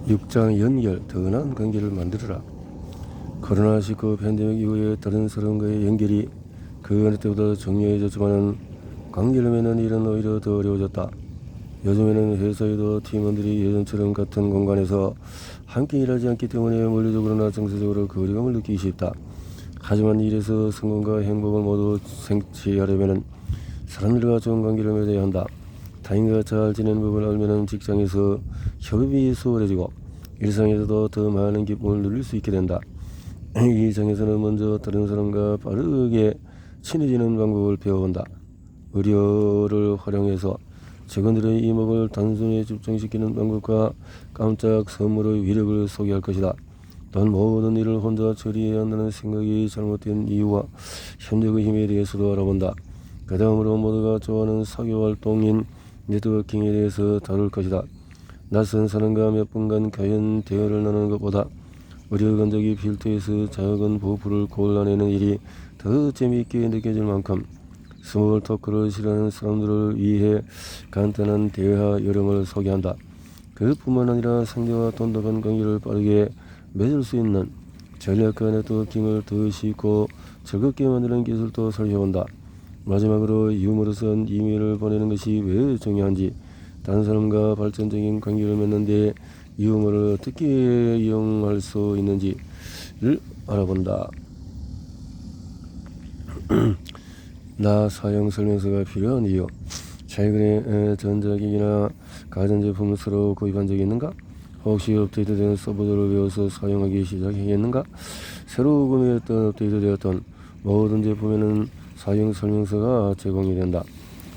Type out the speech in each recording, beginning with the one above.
6장 연결, 더 나은 관계를 만들어라. 코로나19 팬데믹 이후에 다른 사람과의 연결이 그 어느 때보다 중요해졌지만 관계를 맺는 일은 오히려 더 어려워졌다. 요즘에는 회사에도 팀원들이 예전처럼 같은 공간에서 함께 일하지 않기 때문에 물리적으로나 정서적으로 거리감을 느끼기 쉽다. 하지만 일에서 성공과 행복을 모두 생취하려면 사람들과 좋은 관계를 맺어야 한다. 타인과 잘 지내는 법을 알면 직장에서 협업이 수월해지고 일상에서도 더 많은 기쁨을 누릴 수 있게 된다. 이 장에서는 먼저 다른 사람과 빠르게 친해지는 방법을 배워본다. 의료를 활용해서 직원들의 이목을 단순히 집중시키는 방법과 깜짝 선물의 위력을 소개할 것이다. 또한 모든 일을 혼자 처리해야 한다는 생각이 잘못된 이유와 현재의 힘에 대해서도 알아본다. 그 다음으로 모두가 좋아하는 사교활동인 네트워킹에 대해서 다룰 것이다. 낯선 사람과 몇 분간 개연 대화를 나누는 것보다 어려운 적이 필터에서 작은 버프를 골라내는 일이 더 재미있게 느껴질 만큼 스몰 토크를 싫어하는 사람들을 위해 간단한 대화 요령을 소개한다. 그뿐만 아니라 상대와 돈독한 관계를 빠르게 맺을 수 있는 전략과 네트워킹을 더 쉽고 즐겁게 만드는 기술도 살펴본다. 마지막으로 유머러스한 이메일을 보내는 것이 왜 중요한지, 다른 사람과 발전적인 관계를 맺는 데 유머를 어떻게 이용할 수 있는지를 알아본다. 나 사용 설명서가 필요한 이유. 최근에 전자기기나 가전제품을 새로 구입한 적이 있는가? 혹시 업데이트된 서버들을 배워서 사용하기 시작했는가? 새로 구매했던 업데이트되었던 모든 제품에는 사용 설명서가 제공이 된다.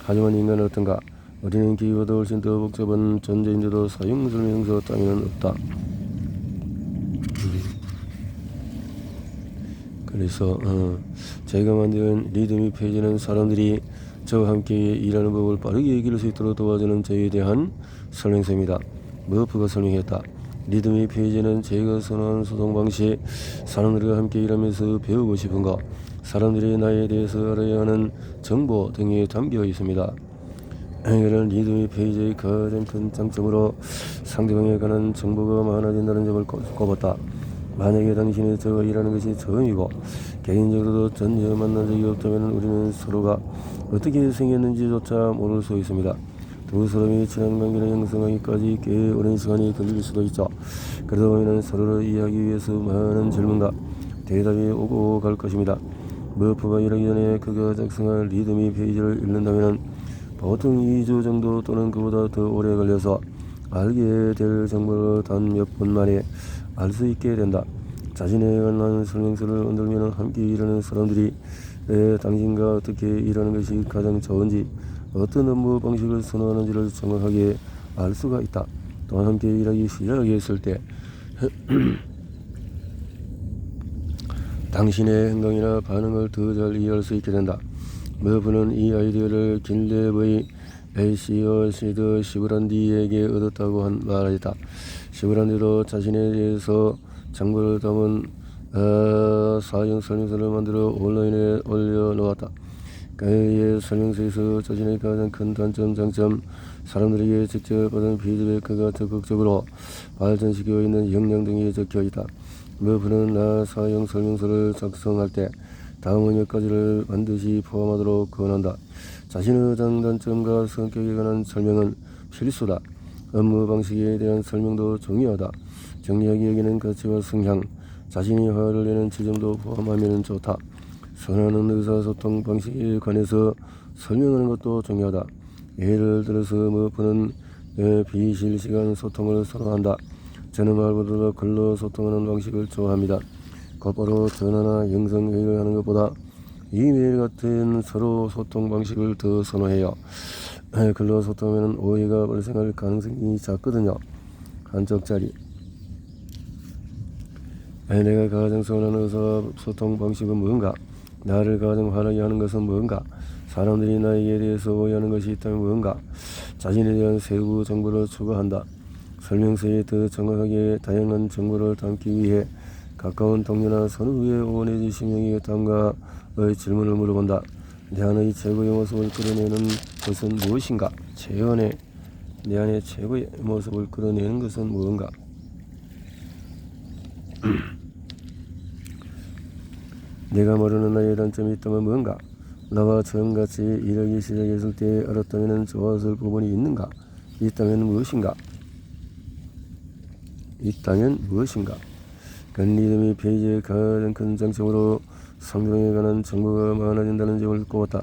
하지만 인간은 어떤가? 우리는 기기보다 훨씬 더 복잡한 존재인데도 사용 설명서 따위는 없다. 그래서 제가 만든 리드미 페이지는 사람들이 저와 함께 일하는 법을 빠르게 이길 수 있도록 도와주는 저에 대한 설명서입니다. 머프가 설명했다. 리드미 페이지는 제가 선호하는 소통 방식, 사람들과 함께 일하면서 배우고 싶은 것, 사람들이 나에 대해서 알아야 하는 정보 등이 담겨 있습니다. 이런 리드미 페이지의 가장 큰 장점으로 상대방에 관한 정보가 많아진다는 점을 꼽았다. 만약에 당신이 저와 일하는 것이 처음이고 개인적으로도 전혀 만난 적이 없다면 우리는 서로가 어떻게 생겼는지조차 모를 수 있습니다. 두 사람이 친한 관계를 형성하기까지 꽤 오랜 시간이 걸릴 수도 있죠. 그러다 보면 서로를 이해하기 위해서 많은 질문과 대답이 오고 갈 것입니다. 머프가 일하기 전에 그가 작성한 리드미 페이지를 읽는다면 보통 2주 정도 또는 그보다 더 오래 걸려서 알게 될 정보를 단 몇 분 만에 알 수 있게 된다. 자신에 관한 설명서를 만들면 함께 일하는 사람들이 당신과 어떻게 일하는 것이 가장 좋은지, 어떤 업무 방식을 선호하는지를 정확하게 알 수가 있다. 또한 함께 일하기 시작했을 때 당신의 행동이나 반응을 더 잘 이해할 수 있게 된다. 머프는 이 아이디어를 길랩의 AC 시드 시브란디에게 얻었다고 말했다. 시브란디도 자신에 대해서 정보를 담은 사용 설명서를 만들어 온라인에 올려놓았다. 그의 설명서에서 자신의 가장 큰 단점, 장점, 사람들에게 직접 받은 피드백과 적극적으로 발전시키고 있는 역량 등이 적혀있다. 머프는 나 사용 설명서를 작성할 때 다음의 몇 가지를 반드시 포함하도록 권한다. 자신의 장단점과 성격에 관한 설명은 필수다. 업무 방식에 대한 설명도 중요하다. 정리하기 여기는 가치와 성향, 자신이 화를 내는 지점도 포함하면 좋다. 선호하는 의사소통 방식에 관해서 설명하는 것도 중요하다. 예를 들어서 머프는 비실시간 소통을 선호한다. 저는 말보다도 글로 소통하는 방식을 좋아합니다. 곧바로 전화나 영상회의를 하는 것보다 이메일 같은 서로 소통 방식을 더 선호해요. 글로 소통하면 오해가 발생할 가능성이 작거든요. 한쪽짜리. 내가 가장 선호하는 의사소통 방식은 무엇인가? 나를 가장 화나게 하는 것은 무엇인가? 사람들이 나에게 대해서 오해하는 것이 있다면 무엇인가? 자신에 대한 세부 정보를 추가한다. 설명서에 더 정확하게 다양한 정보를 담기 위해 가까운 동료나 선후에 오원해 주신 명의 담가의 질문을 물어본다. 내 안의 최고의 모습을 끌어내는 것은 무엇인가? 내 안의 최고의 모습을 끌어내는 것은 무엇인가? 내가 모르는 나의 단점이 있다면 뭔가? 나와 처음같이 일하기 시작했을 때 알았다면 좋았을 부분이 있는가? 있다면 무엇인가? 그 리듬이 페이지의 가장 큰 장점으로 상대방에 관한 정보가 많아진다는 점을 꼽았다.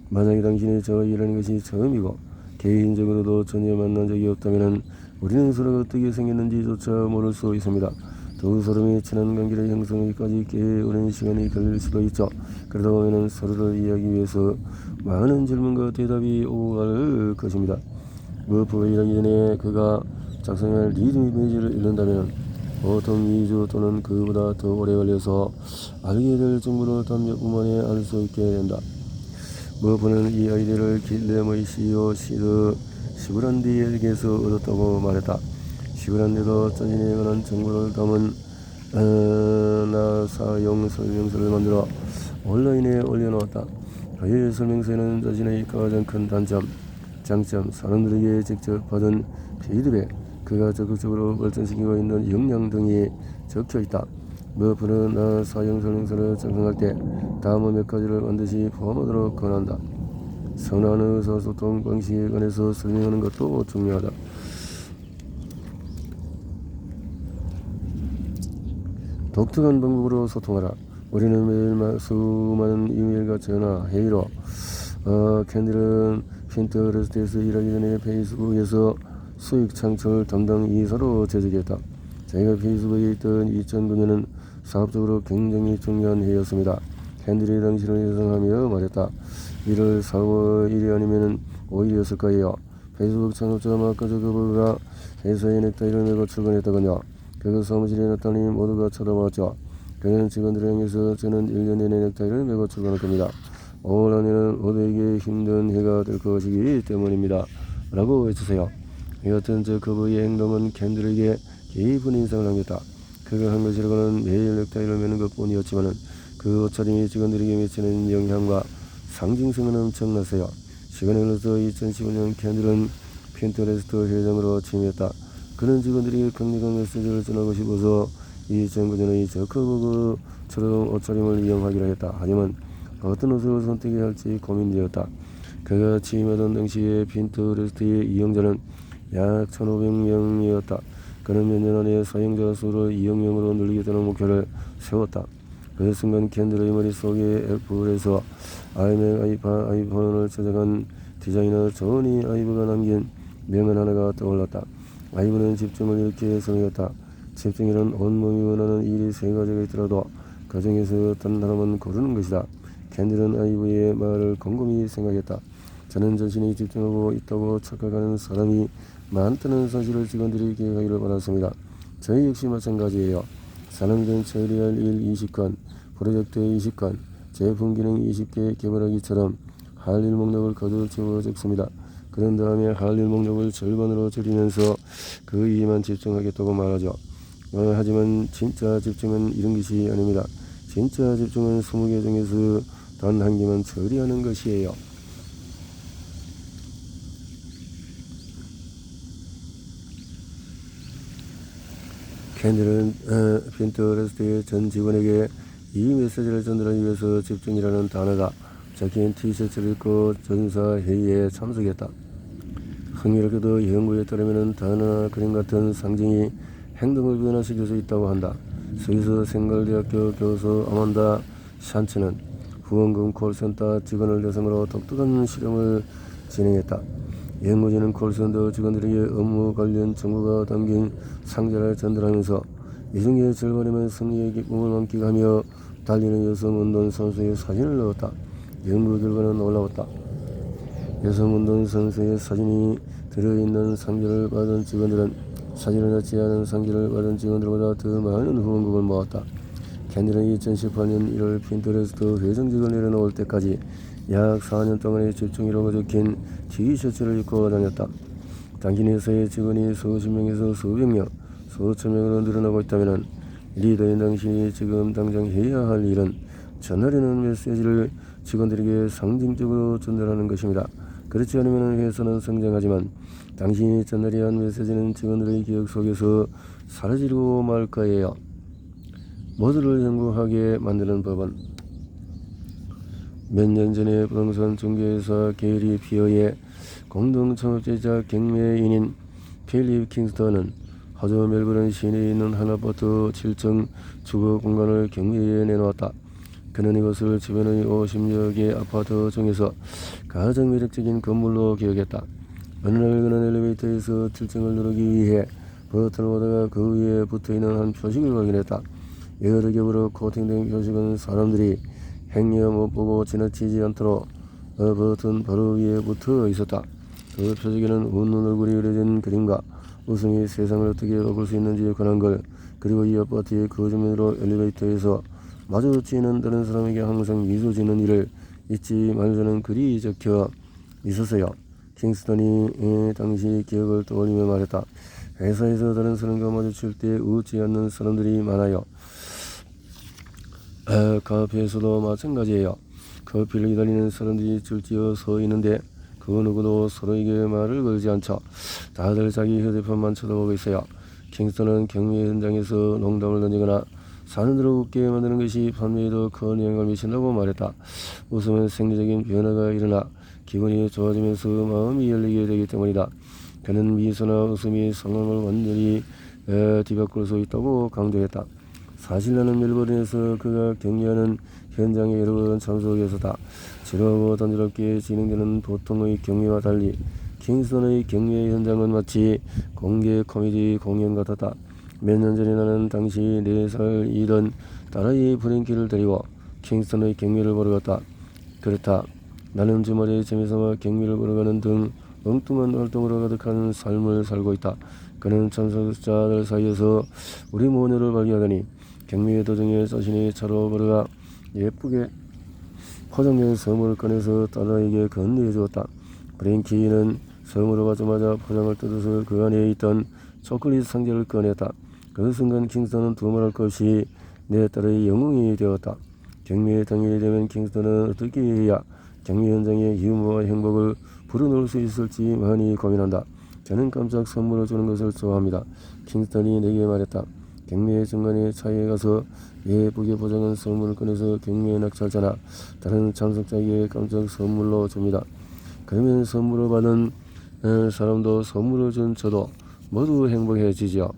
만약에 당신이 저와 일하는 것이 처음이고 개인적으로도 전혀 만난 적이 없다면 우리는 서로가 어떻게 생겼는지조차 모를 수 있습니다. 두 사람이 친한 관계를 형성하기까지 꽤 오랜 시간이 걸릴 수도 있죠. 그러다 보면 서로를 이해하기 위해서 많은 질문과 대답이 오고 갈 것입니다. 무엇보다 일하기 전에 그가 작성할 리듬 페이지를 읽는다면 보통 2주 또는 그보다 더 오래 걸려서 알게 될 정보를 단 몇 분 만에 알 수 있게 된다. 무엇보다는 이 아이디어를 길레모의 CEO 시브란디에게서 얻었다고 말했다. 시브란디도 자신에 관한 정보를 담은 사용 설명서를 만들어 온라인에 올려놓았다. 그의 설명서에는 자신의 가장 큰 장점, 사람들에게 직접 받은 피드백, 그가 적극적으로 발전시키고 있는 역량 등이 적혀있다. 무엇보다 사용 설명서를 작성할 때 다음의 몇 가지를 반드시 포함하도록 권한다. 선한 의사소통 방식에 관해서 설명하는 것도 중요하다. 독특한 방법으로 소통하라. 우리는 매일 수많은 이메일과 전화, 회의로 캔들은 핀터레스트에서 일하기 전에 페이스북에서 수익 창출 담당 이사로 재직했다. 자기가 페이스북에 있던 2009년은 사업적으로 굉장히 중요한 해였습니다. 캔들이 당신을 예상하며 말했다. 1월 4월 1이 아니면 5일이었을 거예요. 페이스북 창업자 마크 저커버그가 회사에 넥타이를 메고 출근했더군요. 그가 사무실에 나타나니 모두가 쳐다봤죠. 그는 직원들을 향해서 저는 1년 내내 넥타이를 메고 출근할 겁니다. 올 한해는 모두에게 힘든 해가 될 것이기 때문입니다. 라고 외치세요. 여하튼 저커버의 행동은 캔들에게 깊은 인상을 남겼다. 그가 한 것이라고는 매일 넥타이를 매는 것뿐이었지만 그 옷차림이 직원들에게 미치는 영향과 상징성은 엄청났어요. 시간이 흘러서 2015년 캔들은 핀터레스트 회장으로 취임했다. 그는 직원들에게 강력한 메시지를 전하고 싶어서 2009년의 저커버그처럼 옷차림을 이용하기로 했다. 하지만 어떤 옷을 선택해야 할지 고민되었다. 그가 취임하던 당시에 핀터레스트의 이용자는 약 1,500명이었다. 그는 몇 년 안에 사용자 수를 2억 명으로 늘리겠다는 목표를 세웠다. 그 순간 캔들의 머릿속에 애플에서 아이맥 아이폰을 제작한 디자이너 조니 아이브가 남긴 명언 하나가 떠올랐다. 아이브는 집중을 이렇게 설명했다. 집중이란 온몸이 원하는 일이 3가지가 있더라도 그 중에서 단 하나만 고르는 것이다. 캔들은 아이브의 말을 곰곰이 생각했다. 저는 자신이 집중하고 있다고 착각하는 사람이 많다는 사실을 직원들이 기억하기를 바랐습니다. 저희 역시 마찬가지예요. 사람들은 처리할 일 20건, 프로젝트 20건, 제품 기능 20개 개발하기처럼 할 일 목록을 거두 채워 적습니다. 그런 다음에 할 일 목록을 절반으로 줄이면서 그 일에만 집중하겠다고 말하죠. 하지만 진짜 집중은 이런 것이 아닙니다. 진짜 집중은 20개 중에서 단 1개만 처리하는 것이에요. 캔들은 핀터레스트의 전 직원에게 이 메시지를 전달하기 위해서 집중이라는 단어가 적힌 티셔츠를 입고 전사 회의에 참석했다. 흥미롭게도 연구에 따르면 단어나 그림 같은 상징이 행동을 변화시킬 수 있다고 한다. 스위스 생갈대학교 교수 아만다 샨츠는 후원금 콜센터 직원을 대상으로 독특한 실험을 진행했다. 연구진은 콜센터 직원들에게 업무 관련 정보가 담긴 상자를 전달하면서 이 중에 절반이면 승리의 기쁨을 만끽하며 달리는 여성 운동 선수의 사진을 넣었다. 연구 결과는 놀라웠다. 여성 운동 선수의 사진이 들어있는 상자를 받은 직원들은 사진을 넣지 않은 상자를 받은 직원들보다 더 많은 후원금을 모았다. 캔들은 2018년 1월 핀터레스트 회장직을 내려놓을 때까지 약 4년 동안의 집중이라고 적힌 티셔츠를 입고 다녔다. 당신 회사의 직원이 수십 명에서 수백 명, 수천 명으로 늘어나고 있다면 리더인 당신이 지금 당장 해야 할 일은 전하려는 메시지를 직원들에게 상징적으로 전달하는 것입니다. 그렇지 않으면 회사는 성장하지만 당신이 전달해야 한 메시지는 직원들의 기억 속에서 사라지고 말 거예요. 모두를 행복하게 만드는 법은 몇 년 전에 부동산 중개사 게리 피어의 공동 창업자이자 경매인인 필립 킹스턴은 호주 멜버른 시내에 있는 한 아파트 7층 주거 공간을 경매에 내놓았다. 그는 이것을 주변의 50여 개 아파트 중에서 가장 매력적인 건물로 기억했다. 어느 날 그는 엘리베이터에서 7층을 누르기 위해 버튼을 보다가 그 위에 붙어있는 한 표식을 발견했다. 여러 겹으로 코팅된 표식은 사람들이 행여 못 보고 지나치지 않도록 버튼 바로 위에 붙어 있었다. 그 표식에는 웃는 얼굴이 그려진 그림과 웃음이 세상을 어떻게 바꿀 수 있는지에 관한 걸, 그리고 이 아파트의 그 정면으로 엘리베이터에서 마주치는 다른 사람에게 항상 미소 짓는 일을 잊지 말자는 글이 적혀 있었어요. 킹스턴이 당시 기억을 떠올리며 말했다. 회사에서 다른 사람과 마주칠 때 웃지 않는 사람들이 많아요. 카페에서도 마찬가지예요. 커피를 기다리는 사람들이 줄지어 서 있는데 그 누구도 서로에게 말을 걸지 않죠. 다들 자기 휴대폰만 쳐다보고 있어요. 킹스턴은 경매 현장에서 농담을 던지거나 사람들을 웃게 만드는 것이 판매에 더 큰 영향을 미친다고 말했다. 웃으면 생리적인 변화가 일어나 기분이 좋아지면서 마음이 열리게 되기 때문이다. 그는 미소나 웃음이 상황을 완전히 뒤바꿀 수 있다고 강조했다. 사실 나는 멜버른에서 그가 경매하는 현장에 여러 번 참석했었다. 지루하고 단조롭게 진행되는 보통의 경매와 달리 킹스턴의 경매 현장은 마치 공개 코미디 공연 같았다. 몇 년 전에 나는 당시 4살이던 딸아이 프랭키를 데리고 킹스턴의 경매를 보러 갔다. 그렇다. 나는 주말에 재미삼아 경매를 보러 가는 등 엉뚱한 활동으로 가득한 삶을 살고 있다. 그는 참석자들 사이에서 우리 모녀를 발견하더니 경매 도중에 자신의 차로 걸어가 예쁘게 포장된 선물을 꺼내서 딸아이에게 건네주었다. 프랭키는 선물을 받자마자 포장을 뜯어서 그 안에 있던 초콜릿 상자를 꺼냈다. 그 순간 킹스턴은 두말할 것 없이 내 딸의 영웅이 되었다. 경매 당일이 되면 킹스턴은 어떻게 해야 경매 현장의 유머와 행복을 불어넣을 수 있을지 많이 고민한다. 저는 깜짝 선물을 주는 것을 좋아합니다. 킹스턴이 내게 말했다. 경매 중간에 차에 가서 예쁘게 포장한 선물을 꺼내서 경매 낙찰자나 다른 참석자에게 깜짝 선물로 줍니다. 그러면 선물을 받은 사람도 선물을 준 저도 모두 행복해지죠.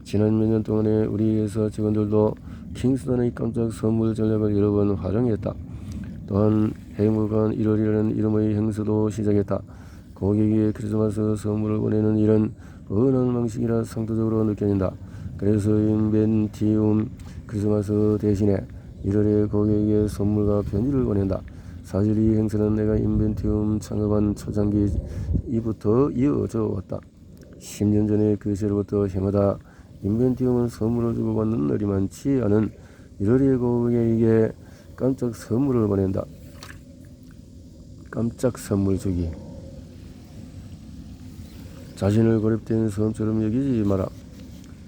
지난 몇 년 동안에 우리 회사 직원들도 킹스턴의 깜짝 선물 전략을 여러 번 활용했다. 또한 행복한 1월이라는 이름의 행사도 시작했다. 고객에게 크리스마스 선물을 보내는 일은 은한 방식이라 상투적으로 느껴진다. 그래서 인벤티움 크리스마스 대신에 1월에 고객에게 선물과 편지를 보낸다. 사실 이 행사는 내가 인벤티움 창업한 초창기부터 이어져 왔다. 10년 전에 그 시절부터 해마다 인벤티움은 선물을 주고받는 날이 많지 않은 1월에 고객에게 깜짝 선물을 보낸다. 깜짝 선물 주기. 자신을 고립된 섬처럼 여기지 마라.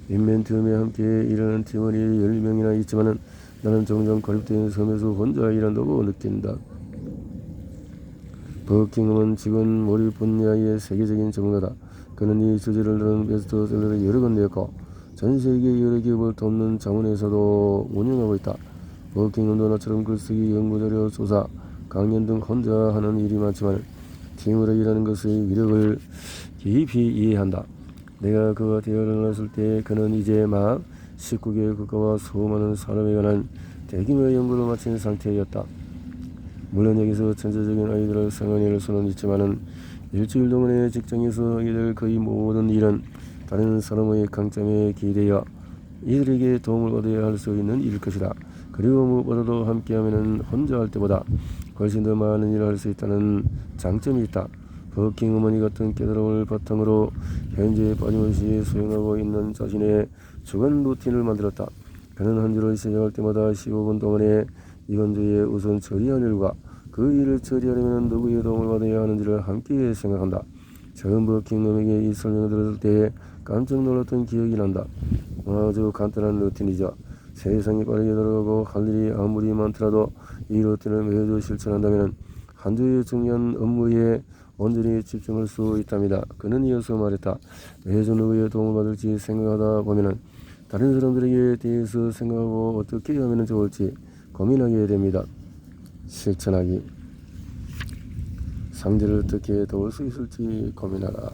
인벤티움에 함께 일하는 팀원이 10명이나 있지만 나는 종종 고립된 섬에서 혼자 일한다고 느낀다. 버킹엄은 직원 몰입 분야의 세계적인 전문가다. 그는 이 주제를 다룬 베스트셀러를 여러 권 내었고 전 세계 여러 기업을 돕는 자문회사도 운영하고 있다. 버킹엄도 나처럼 글쓰기, 연구자료, 조사, 강연 등 혼자 하는 일이 많지만 팀으로 일하는 것의 위력을 깊이 이해한다. 내가 그와 대화를 나눴을 때 그는 이제 막 19개 국가와 수많은 산업에 관한 대규모 연구를 마친 상태였다. 물론 여기서 전체적인 아이디어를 생각해낼 수는 있지만은 일주일 동안의 직장에서 하게 될 거의 모든 일은 다른 사람의 강점에 기대어 이들에게 도움을 얻어야 할 수 있는 일일 것이다. 그리고 무엇보다도 함께하면 혼자 할 때보다 훨씬 더 많은 일을 할 수 있다는 장점이 있다. 버킹 어머니 같은 깨달음을 바탕으로 현재 빠짐없이 수행하고 있는 자신의 주간 루틴을 만들었다. 그는 한 주를 시작할 때마다 15분 동안에 이건주에 우선 처리할 일과 그 일을 처리하려면 누구의 도움을 받아야 하는지를 함께 생각한다. 처음 버킹 어머니에게 이 설명을 들었을 때 깜짝 놀랐던 기억이 난다. 아주 간단한 루틴이죠. 세상이 빠르게 돌아가고 할 일이 아무리 많더라도 이 루틴을 매주 실천한다면 한 주의 중요한 업무에 온전히 집중할 수 있답니다. 그는 이어서 말했다. 매주 누구의 도움을 받을지 생각하다 보면은 다른 사람들에게 대해서 생각하고 어떻게 하면 좋을지 고민하게 됩니다. 실천하기. 상대를 어떻게 도울 수 있을지 고민하라.